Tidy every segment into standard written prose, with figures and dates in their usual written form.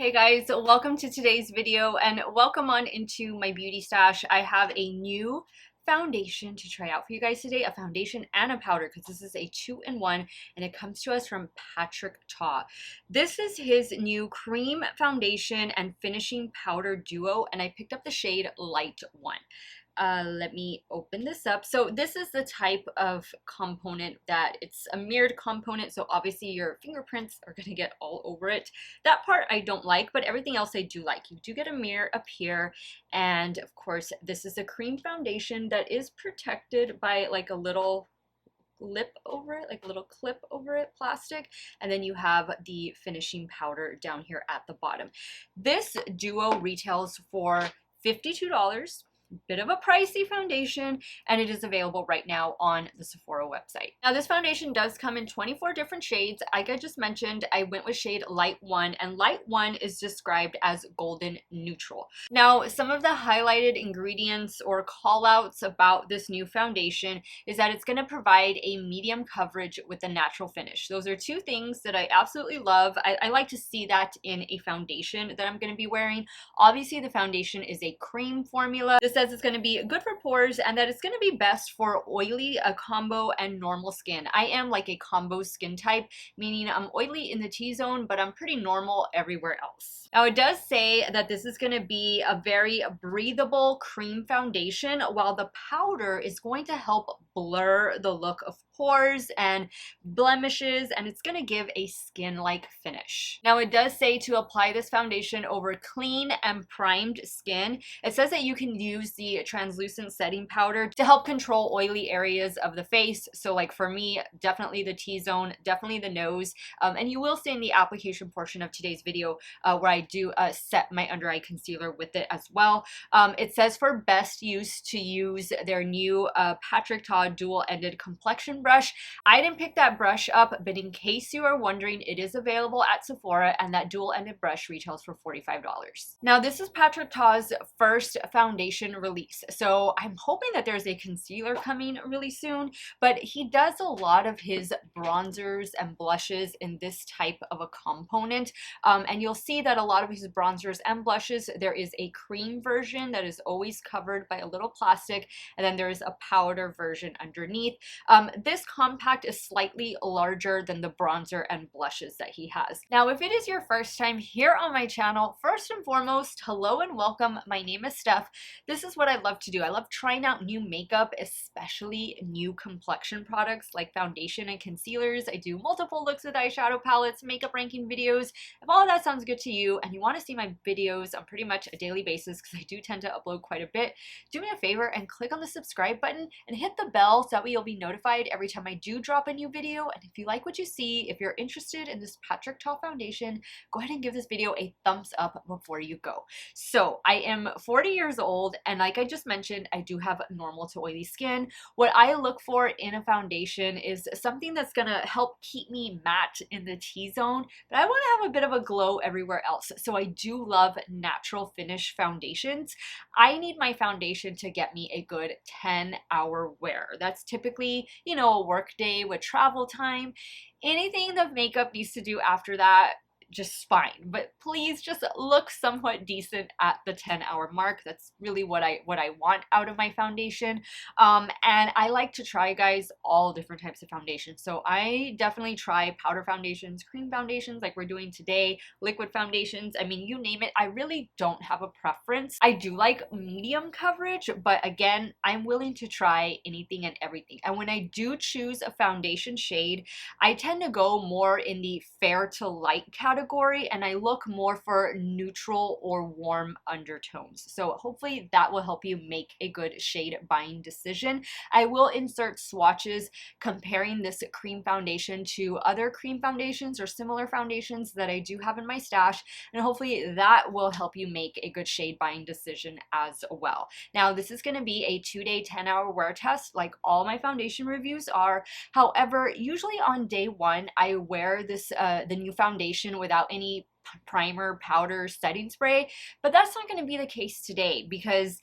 Hey guys, welcome to today's video and welcome on into my beauty stash. I have a new foundation to try out for you guys today, a foundation and a powder because this is a 2-in-1 and it comes to us from Patrick Ta. This is his new cream foundation and finishing powder duo and I picked up the shade Light 1. Let me open this up. So this is the type of component that it's a mirrored component, so obviously your fingerprints are gonna get all over it. That part I don't like, but everything else I do like. You do get a mirror up here, and of course this is a cream foundation that is protected by like a little lip over it, like a little clip over it, plastic, and then you have the finishing powder down here at the bottom. This duo retails for $52. Bit of a pricey foundation, and it is available right now on the Sephora website. Now this foundation does come in 24 different shades. Like I just mentioned, I went with shade Light 1, and Light 1 is described as golden neutral. Now some of the highlighted ingredients or call outs about this new foundation is that it's going to provide a medium coverage with a natural finish. Those are two things that I absolutely love. I like to see that in a foundation that I'm going to be wearing. Obviously the foundation is a cream formula. This says it's going to be good for pores and that it's going to be best for oily, a combo, and normal skin. I am like a combo skin type, meaning I'm oily in the T-zone, but I'm pretty normal everywhere else. Now it does say that this is going to be a very breathable cream foundation, while the powder is going to help blur the look of pores and blemishes, and it's going to give a skin-like finish. Now it does say to apply this foundation over clean and primed skin. It says that you can use the translucent setting powder to help control oily areas of the face. So like for me, definitely the T-zone, definitely the nose, and you will see in the application portion of today's video where I do set my under eye concealer with it as well. It says for best use to use their new Patrick Ta dual-ended complexion brush. I didn't pick that brush up, but in case you are wondering, it is available at Sephora, and that dual-ended brush retails for $45. Now this is Patrick Ta's first foundation release, so I'm hoping that there's a concealer coming really soon, but he does a lot of his bronzers and blushes in this type of a component, and you'll see that a lot of his bronzers and blushes, there is a cream version that is always covered by a little plastic, and then there's a powder version underneath. This compact is slightly larger than the bronzer and blushes that he has. Now if it is your first time here on my channel, first and foremost, hello and welcome. My name is Steph. This is what I love to do. I love trying out new makeup, especially new complexion products like foundation and concealers. I do multiple looks with eyeshadow palettes, makeup ranking videos. If all of that sounds good to you and you want to see my videos on pretty much a daily basis, because I do tend to upload quite a bit, do me a favor and click on the subscribe button and hit the bell so that way you'll be notified every time I do drop a new video. And if you like what you see, if you're interested in this Patrick Ta foundation, go ahead and give this video a thumbs up before you go. So I am 40 years old, and like I just mentioned, I do have normal to oily skin. What I look for in a foundation is something that's gonna help keep me matte in the T-zone, but I want to have a bit of a glow everywhere else. So I do love natural finish foundations. I need my foundation to get me a good 10-hour wear. That's typically, you know, a work day with travel time. Anything the makeup needs to do after that, just fine, but please just look somewhat decent at the 10-hour mark. That's really what I want out of my foundation. And I like to try, guys, all different types of foundations. So I definitely try powder foundations, cream foundations like we're doing today, liquid foundations. I mean, you name it. I really don't have a preference. I do like medium coverage, but again, I'm willing to try anything and everything. And when I do choose a foundation shade, I tend to go more in the fair to light category, and I look more for neutral or warm undertones. So hopefully that will help you make a good shade buying decision. I will insert swatches comparing this cream foundation to other cream foundations or similar foundations that I do have in my stash, and hopefully that will help you make a good shade buying decision as well. Now this is going to be a 2-day 10-hour wear test like all my foundation reviews are. However, usually on day 1 I wear this the new foundation without any primer, powder, setting spray, but that's not going to be the case today because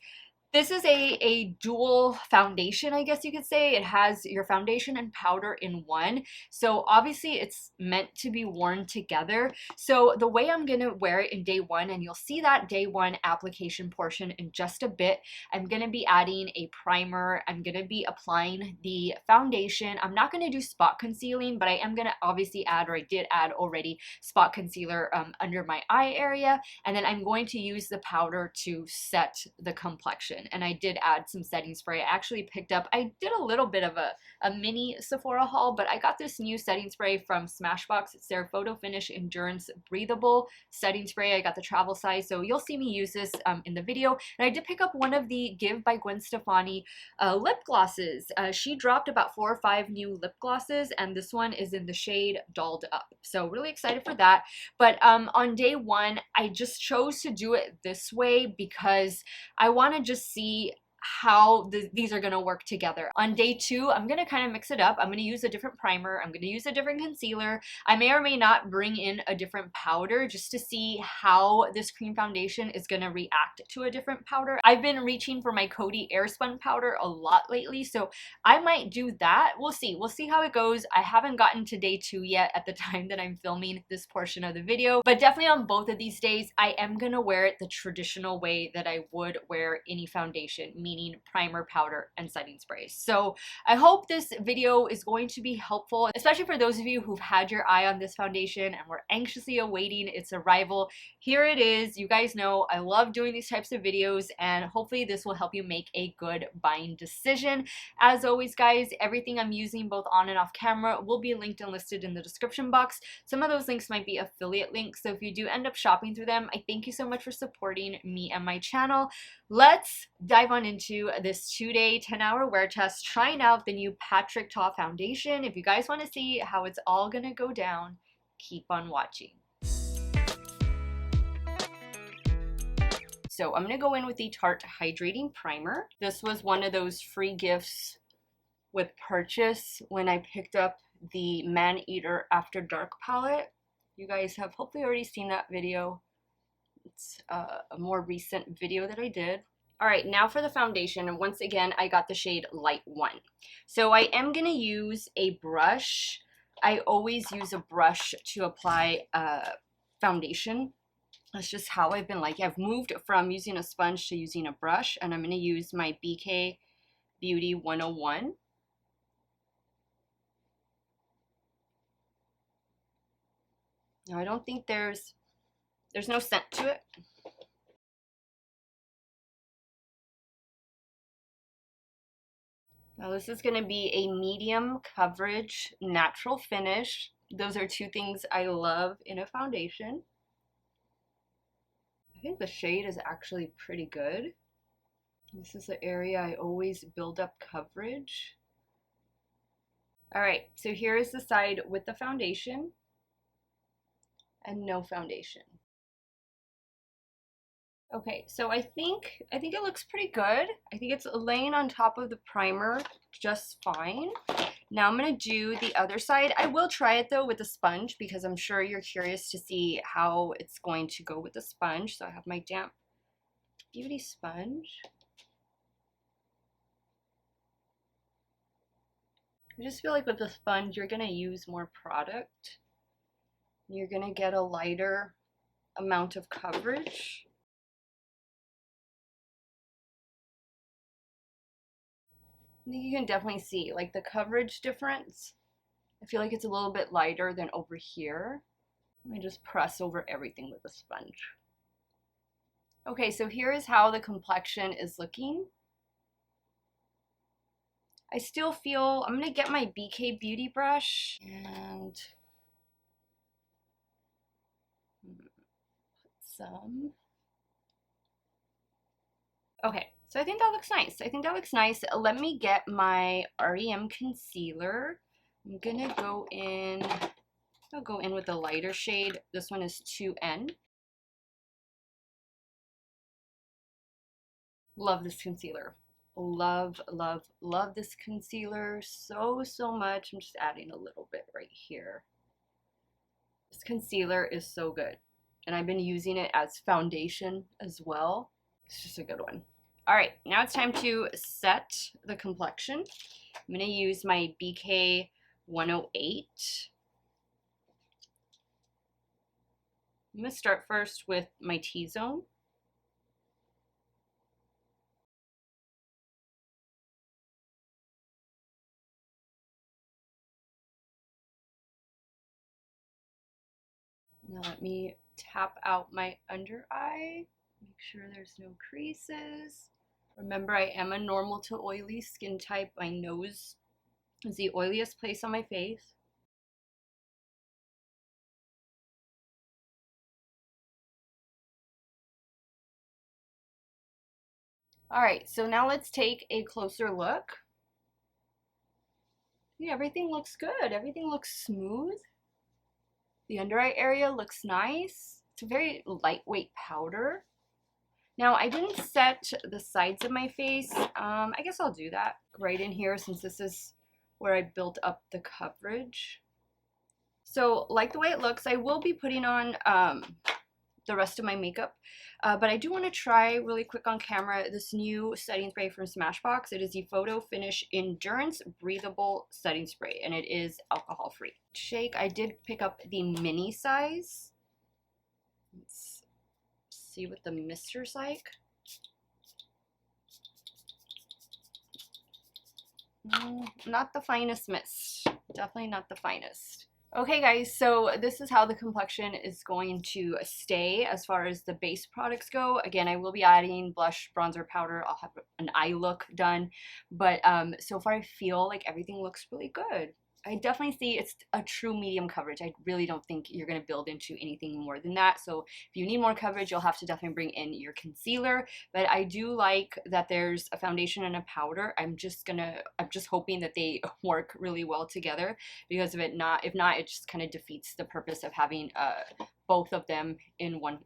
This is a dual foundation, I guess you could say. It has your foundation and powder in one. So obviously it's meant to be worn together. So the way I'm gonna wear it in day one, and you'll see that day one application portion in just a bit, I'm gonna be adding a primer. I'm gonna be applying the foundation. I'm not gonna do spot concealing, but I am gonna obviously add, or I did add already, spot concealer under my eye area. And then I'm going to use the powder to set the complexion. And I did add some setting spray. I actually picked up, I did a little bit of a mini Sephora haul, but I got this new setting spray from Smashbox. It's their Photo Finish Endurance Breathable setting spray. I got the travel size, so you'll see me use this in the video. And I did pick up one of the Give by Gwen Stefani lip glosses. She dropped about 4 or 5 new lip glosses, and this one is in the shade Dolled Up. So really excited for that. But on day one, I just chose to do it this way because I want to just see how these are going to work together. On day two, I'm going to kind of mix it up. I'm going to use a different primer. I'm going to use a different concealer. I may or may not bring in a different powder just to see how this cream foundation is going to react to a different powder. I've been reaching for my Coty Airspun powder a lot lately, so I might do that. We'll see. We'll see how it goes. I haven't gotten to day two yet at the time that I'm filming this portion of the video, but definitely on both of these days, I am going to wear it the traditional way that I would wear any foundation, meaning primer, powder, and setting sprays. So I hope this video is going to be helpful, especially for those of you who've had your eye on this foundation and were anxiously awaiting its arrival. Here it is. You guys know I love doing these types of videos, and hopefully this will help you make a good buying decision. As always, guys, everything I'm using both on and off camera will be linked and listed in the description box. Some of those links might be affiliate links, so if you do end up shopping through them, I thank you so much for supporting me and my channel. Let's dive on into this 2-day, 10-hour wear test, trying out the new Patrick Ta foundation. If you guys want to see how it's all gonna go down, keep on watching. So I'm gonna go in with the Tarte Hydrating Primer. This was one of those free gifts with purchase when I picked up the Maneater After Dark palette. You guys have hopefully already seen that video. It's a more recent video that I did. All right, now for the foundation, and once again, I got the shade Light 1. So I am gonna use a brush. I always use a brush to apply foundation. That's just how I've been liking. I've moved from using a sponge to using a brush, and I'm gonna use my BK Beauty 101. Now I don't think there's no scent to it. Now this is going to be a medium coverage natural finish. Those are two things I love in a foundation. I think the shade is actually pretty good. This is the area I always build up coverage. All right, so here is the side with the foundation and no foundation. Okay, so I think it looks pretty good. I think it's laying on top of the primer just fine. Now I'm gonna do the other side. I will try it though with a sponge because I'm sure you're curious to see how it's going to go with the sponge. So I have my damp beauty sponge. I just feel like with the sponge, you're gonna use more product. You're gonna get a lighter amount of coverage. I think you can definitely see like the coverage difference. I feel like it's a little bit lighter than over here. Let me just press over everything with a sponge. Okay, so here is how the complexion is looking. I still feel, I'm gonna get my BK Beauty brush and put some. Okay, so I think that looks nice. I think that looks nice. Let me get my REM concealer. I'm gonna go in, I'll go in with a lighter shade. This one is 2N. Love this concealer. Love, love, love this concealer so much. I'm just adding a little bit right here. This concealer is so good. And I've been using it as foundation as well. It's just a good one. All right, now it's time to set the complexion. I'm gonna use my BK 108. I'm gonna start first with my T-zone. Now let me tap out my under eye. Make sure there's no creases. Remember, I am a normal to oily skin type. My nose is the oiliest place on my face. All right, so now let's take a closer look. Yeah, everything looks good. Everything looks smooth. The under eye area looks nice. It's a very lightweight powder. Now, I didn't set the sides of my face. I guess I'll do that right in here since this is where I built up the coverage. So, like the way it looks, I will be putting on the rest of my makeup. But I do want to try really quick on camera this new setting spray from Smashbox. It is the Photo Finish Endurance Breathable Setting Spray, and it is alcohol free. Shake, I did pick up the mini size. Let's see what the mister's like. Not the finest mist. Definitely not the finest. Okay guys, so this is how the complexion is going to stay as far as the base products go. Again, I will be adding blush, bronzer, powder. I'll have an eye look done. But so far I feel like everything looks really good. I definitely see it's a true medium coverage. I really don't think you're going to build into anything more than that. So if you need more coverage, you'll have to definitely bring in your concealer. But I do like that there's a foundation and a powder. I'm just hoping that they work really well together, because if not, it just kind of defeats the purpose of having both of them in one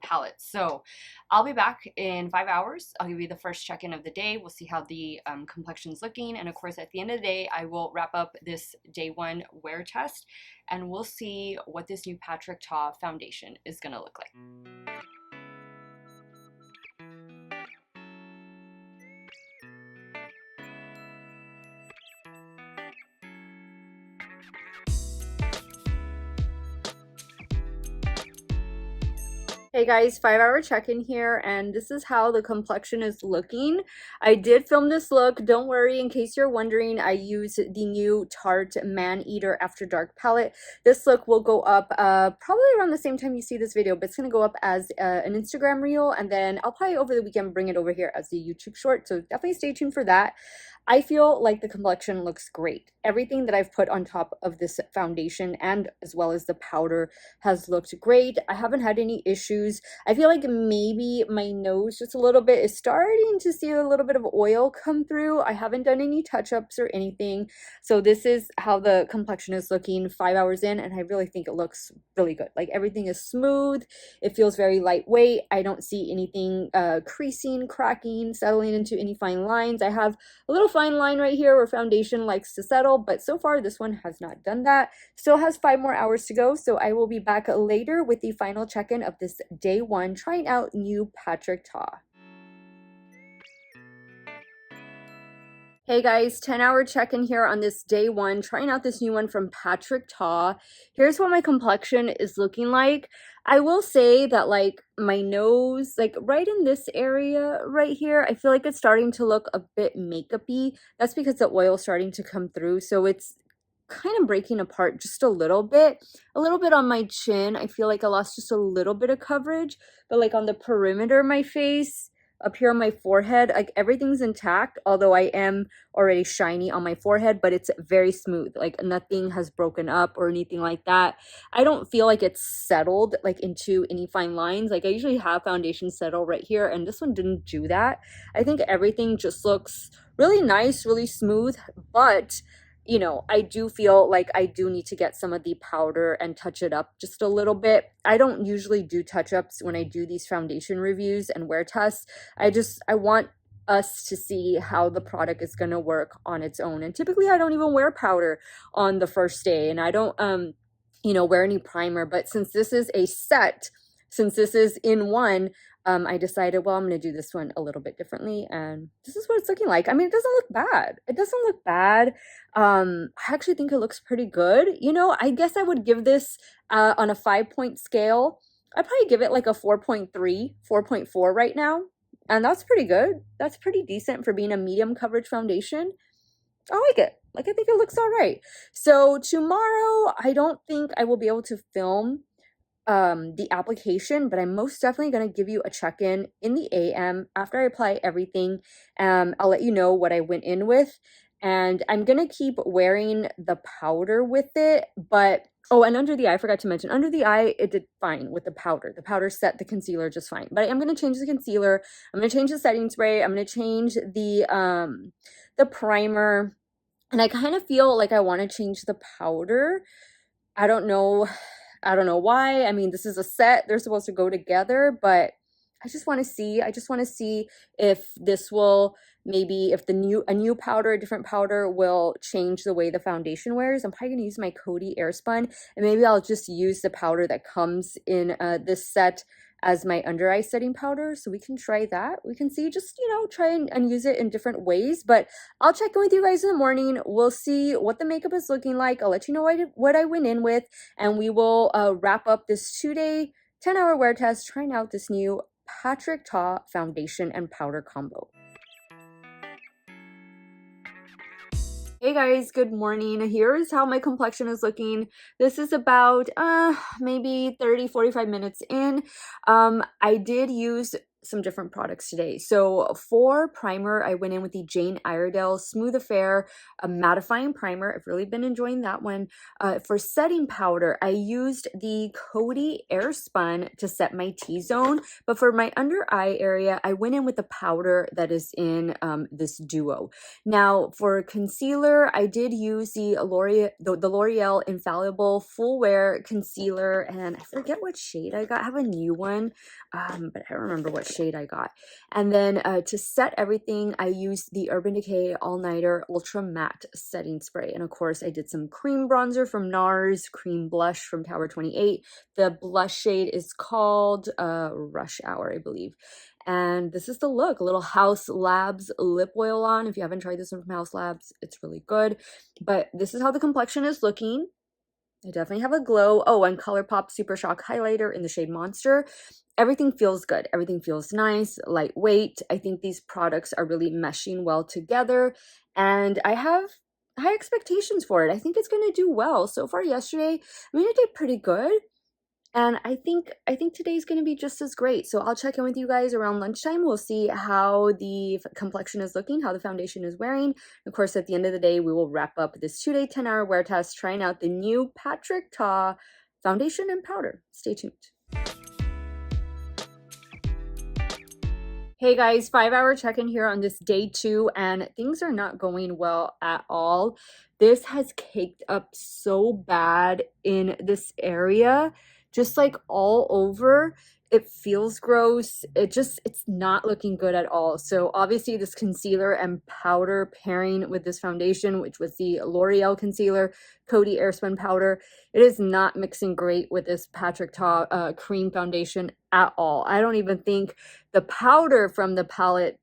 palette. So I'll be back in 5 hours. I'll give you the first check-in of the day. We'll see how the complexion's looking, and of course at the end of the day I will wrap up this day one wear test, and we'll see what this new Patrick Ta foundation is gonna look like. Hey guys, 5 hour check-in here, and this is how the complexion is looking. I did film this look. Don't worry, in case you're wondering, I use the new Tarte Maneater After Dark palette. This look will go up probably around the same time you see this video, but it's going to go up as an Instagram reel, and then I'll probably over the weekend bring it over here as the YouTube short, so definitely stay tuned for that. I feel like the complexion looks great. Everything that I've put on top of this foundation and as well as the powder has looked great. I haven't had any issues. I feel like maybe my nose just a little bit is starting to see a little bit of oil come through. I haven't done any touch-ups or anything. So this is how the complexion is looking 5 hours in, and I really think it looks really good. Like everything is smooth. It feels very lightweight. I don't see anything creasing, cracking, settling into any fine lines. I have a little fine line right here where foundation likes to settle, but so far this one has not done that. Still has 5 more hours to go, so I will be back later with the final check-in of this day one trying out new Patrick Ta. Hey guys, 10-hour check-in here on this day one, trying out this new one from Patrick Ta. Here's what my complexion is looking like. I will say that like my nose, like right in this area right here, I feel like it's starting to look a bit makeup-y. That's because the oil is starting to come through, so it's kind of breaking apart just a little bit on my chin. I feel like I lost just a little bit of coverage, but like on the perimeter of my face, up here on my forehead, like everything's intact, although I am already shiny on my forehead, but it's very smooth. Like nothing has broken up or anything like that. I don't feel like it's settled like into any fine lines. Like I usually have foundation settle right here, and this one didn't do that. I think everything just looks really nice, really smooth, but you know, I do feel like I do need to get some of the powder and touch it up just a little bit. I don't usually do touch-ups when I do these foundation reviews and wear tests. I want us to see how the product is going to work on its own. And typically I don't even wear powder on the first day, and I don't, you know, wear any primer. But since this is a set since this is in one, I decided, well, I'm going to do this one a little bit differently, and this is what it's looking like. I mean, it doesn't look bad. It doesn't look bad. I actually think it looks pretty good. You know, I guess I would give this on a 5-point scale. I'd probably give it like a 4.3, 4.4 right now. And that's pretty good. That's pretty decent for being a medium coverage foundation. I like it. Like, I think it looks all right. So tomorrow, I don't think I will be able to film the application, but I'm most definitely going to give you a check-in in the AM after I apply everything. I'll let you know what I went in with, and I'm going to keep wearing the powder with it, but oh, and under the eye, I forgot to mention, under the eye, it did fine with the powder. The powder set the concealer just fine, but I am going to change the concealer. I'm going to change the setting spray. I'm going to change the primer, and I kind of feel like I want to change the powder. I don't know why. I mean, this is a set. They're supposed to go together, but I just want to see. I just want to see if this will maybe, if a new powder, a different powder will change the way the foundation wears. I'm probably going to use my Coty Airspun, and maybe I'll just use the powder that comes in this set as my under eye setting powder, so we can try that. We can see, just, you know, try and use it in different ways. But I'll check in with you guys in the morning. We'll see what the makeup is looking like. I'll let you know what I went in with, and we will wrap up this 2-day 10-hour wear test trying out this new Patrick Ta foundation and powder combo. Hey guys, good morning. Here's how my complexion is looking. This is about maybe 30-45 minutes in. I did use some different products today. So for primer, I went in with the Jane Iredale Smooth Affair, a mattifying primer. I've really been enjoying that one. For setting powder, I used the Coty Airspun to set my T-zone, but for my under eye area, I went in with the powder that is in this duo. Now for concealer, I did use the L'Oreal Infallible Full Wear Concealer, and I forget what shade I got. I have a new one, but I don't remember what shade I got. And then to set everything, I used the Urban Decay All Nighter Ultra Matte Setting Spray. And of course, I did some cream bronzer from NARS, cream blush from Tower 28. The blush shade is called Rush Hour, I believe. And this is the look. A little Haus Labs Lip Oil on. If you haven't tried this one from Haus Labs, it's really good. But this is how the complexion is looking. I definitely have a glow. Oh, and ColourPop Super Shock Highlighter in the shade Monster. Everything feels good. Everything feels nice, lightweight. I think these products are really meshing well together, and I have high expectations for it. I think it's going to do well. So far yesterday, I mean, it did pretty good. And I think today's going to be just as great. So I'll check in with you guys around lunchtime. We'll see how the complexion is looking, how the foundation is wearing. Of course, at the end of the day, we will wrap up this 2-day 10-hour wear test, trying out the new Patrick Ta foundation and powder. Stay tuned. Hey guys, 5-hour check-in here on this day 2, and things are not going well at all. This has caked up so bad in this area, just like all over. It feels gross. It's not looking good at all. So obviously this concealer and powder pairing with this foundation, which was the L'Oreal concealer, Coty Airspun powder, it is not mixing great with this Patrick Ta cream foundation at all. I don't even think the powder from the palette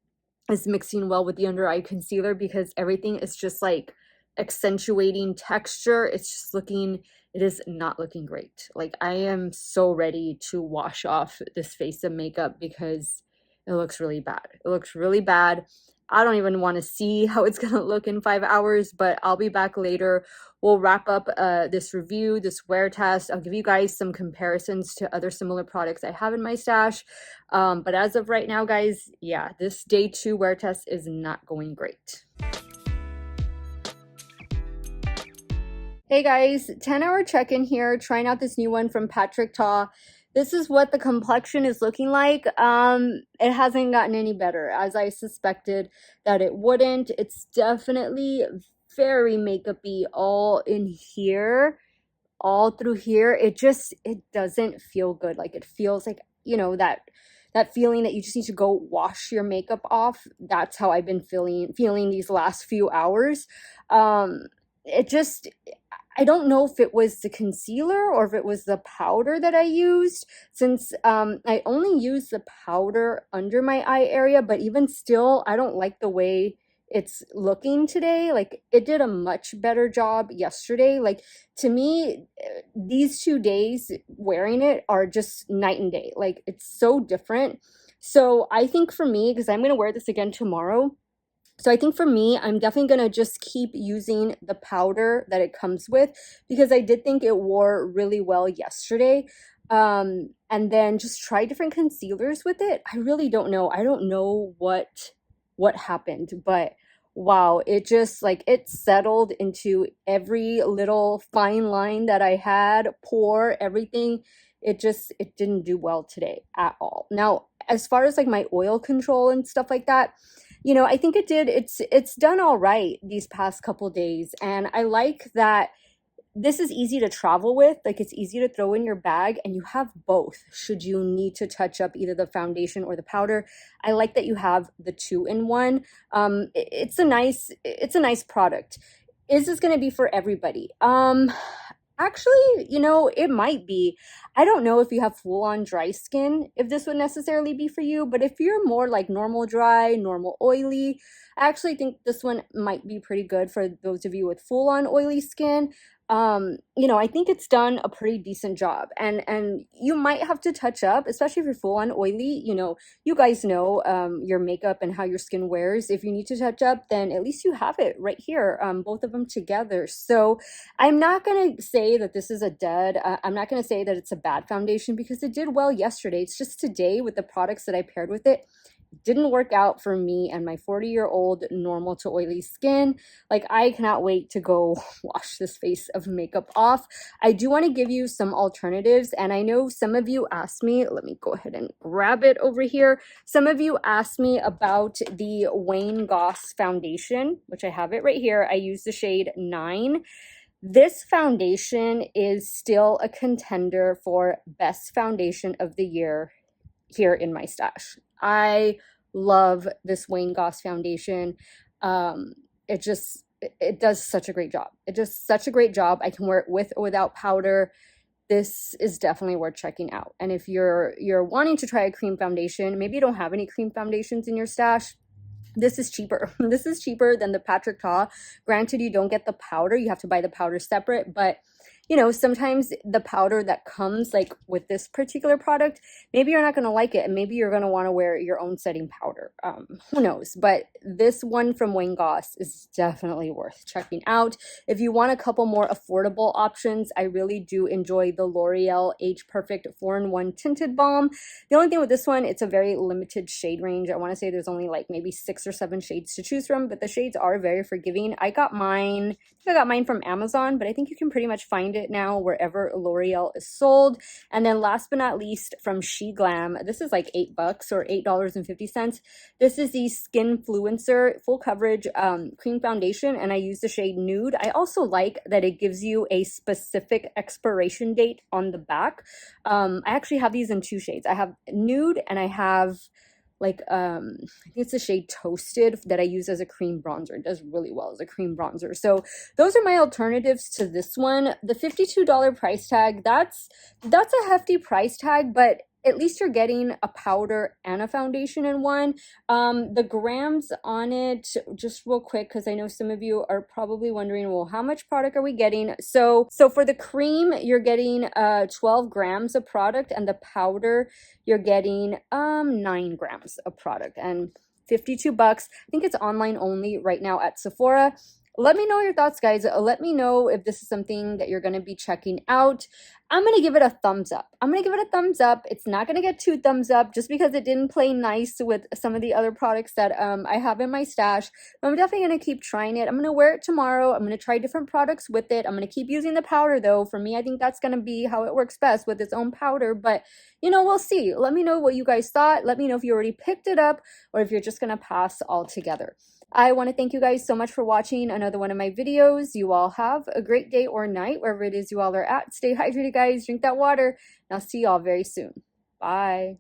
is mixing well with the under eye concealer, because everything is just like accentuating texture. It's just looking, it is not looking great. Like, I am so ready to wash off this face of makeup because it looks really bad. It looks really bad. I don't even want to see how it's going to look in 5 hours, but I'll be back later. We'll wrap up this review, this wear test. I'll give you guys some comparisons to other similar products I have in my stash. But as of right now, guys, yeah, this day 2 wear test is not going great. Hey guys, 10-hour check-in here, trying out this new one from Patrick Ta. This is what the complexion is looking like. It hasn't gotten any better, as I suspected that it wouldn't. It's definitely very makeup-y all in here, all through here. It doesn't feel good. Like, it feels like, you know, that feeling that you just need to go wash your makeup off. That's how I've been feeling these last few hours. I don't know if it was the concealer or if it was the powder that I used, since I only use the powder under my eye area, but even still, I don't like the way it's looking today. Like, it did a much better job yesterday. Like, to me, these 2 days wearing it are just night and day. Like, it's so different. So I think for me, because I'm going to wear this again tomorrow, so I think for me, I'm definitely going to just keep using the powder that it comes with, because I did think it wore really well yesterday. And then just try different concealers with it. I really don't know. I don't know what happened, but wow, it just like it settled into every little fine line that I had, pore, everything. It didn't do well today at all. Now, as far as like my oil control and stuff like that, you know, I think it's done all right these past couple days. And I like that this is easy to travel with. Like, it's easy to throw in your bag, and you have both should you need to touch up either the foundation or the powder. I like that you have the 2-in-1. It's a nice product. Is this going to be for everybody? Actually, you know, it might be. I don't know if you have full-on dry skin, if this would necessarily be for you, but if you're more like normal dry, normal oily, I actually think this one might be pretty good for those of you with full-on oily skin. You know, I think it's done a pretty decent job, and you might have to touch up, especially if you're full-on oily. You know, you guys know your makeup and how your skin wears. If you need to touch up, then at least you have it right here, both of them together. So I'm not going to say that this is a dud. I'm not going to say that it's a bad foundation, because it did well yesterday. It's just today with the products that I paired with it, didn't work out for me and my 40-year-old normal to oily skin. Like, I cannot wait to go wash this face of makeup off. I do want to give you some alternatives, and I know some of you asked me, let me go ahead and grab it over here. Some of you asked me about the Wayne Goss foundation, which I have it right here. I use the shade 9. This foundation is still a contender for best foundation of the year here in my stash. I love this Wayne Goss foundation. It does such a great job. It does such a great job. I can wear it with or without powder. This is definitely worth checking out. And if you're wanting to try a cream foundation, maybe you don't have any cream foundations in your stash, this is cheaper. This is cheaper than the Patrick Ta. Granted, you don't get the powder. You have to buy the powder separate, but you know, sometimes the powder that comes like with this particular product, maybe you're not going to like it, and maybe you're going to want to wear your own setting powder. Who knows? But this one from Wayne Goss is definitely worth checking out. If you want a couple more affordable options, I really do enjoy the L'Oreal Age Perfect 4-in-1 Tinted Balm. The only thing with this one, it's a very limited shade range. I want to say there's only like maybe 6 or 7 shades to choose from, but the shades are very forgiving. I got mine from Amazon, but I think you can pretty much find it now wherever L'Oreal is sold. And then last but not least, from She Glam, this is like $8 or $8.50. This is the Skinfluencer full coverage cream foundation, and I use the shade Nude. I also like that it gives you a specific expiration date on the back. I actually have these in 2 shades. I have Nude, and I have like I think it's the shade Toasted that I use as a cream bronzer. It does really well as a cream bronzer. So those are my alternatives to this one. The $52 price tag, that's a hefty price tag, but at least you're getting a powder and a foundation in one. The grams on it, just real quick, because I know some of you are probably wondering, well, how much product are we getting? So for the cream, you're getting 12 grams of product, and the powder, you're getting 9 grams of product, and $52. I think it's online only right now at Sephora. Let me know your thoughts, guys. Let me know if this is something that you're going to be checking out. I'm going to give it a thumbs up. I'm going to give it a thumbs up. It's not going to get 2 thumbs up just because it didn't play nice with some of the other products that I have in my stash. But I'm definitely going to keep trying it. I'm going to wear it tomorrow. I'm going to try different products with it. I'm going to keep using the powder, though. For me, I think that's going to be how it works best, with its own powder. But, you know, we'll see. Let me know what you guys thought. Let me know if you already picked it up or if you're just going to pass altogether. I want to thank you guys so much for watching another one of my videos. You all have a great day or night, wherever it is you all are at. Stay hydrated, guys. Drink that water. And I'll see you all very soon. Bye.